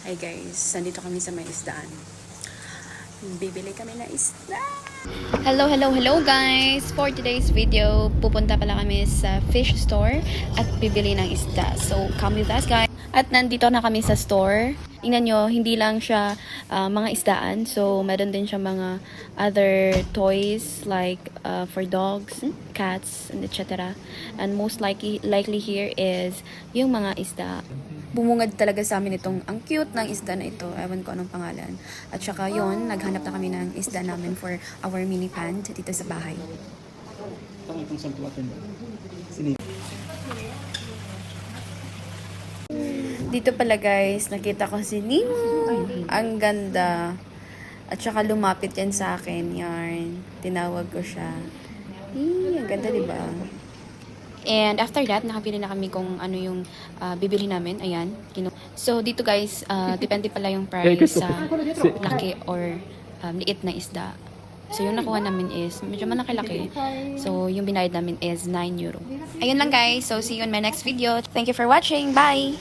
Hi guys, nandito kami sa may isdaan. Bibili kami ng isda. Hello guys! For today's video, pupunta pala kami sa fish store at bibili ng isda. So, come with us guys! At nandito na kami sa store. Tingnan nyo, hindi lang siya mga isdaan. So, meron din siya mga other toys like for dogs, cats, and etc. And most likely here is yung mga isda. Bumungad talaga sa amin itong, ang cute ng isda na ito. Ewan ko anong pangalan. At saka yon, naghanap na kami ng isda namin for our mini pond dito sa bahay. Itong saltuatan ba? Dito pala guys, nakita ko si Nemo. Ang ganda. At saka lumapit yan sa akin. Yarn. Tinawag ko siya. Ang ganda diba? And after that, nakapili na kami kung ano yung bibili namin. Ayan. So, dito guys, depende pala yung price sa laki or liit na isda. So, yung nakuha namin is medyo malaki-laki. So, yung binayad namin is €9. Ayun lang guys. So, see you in my next video. Thank you for watching. Bye!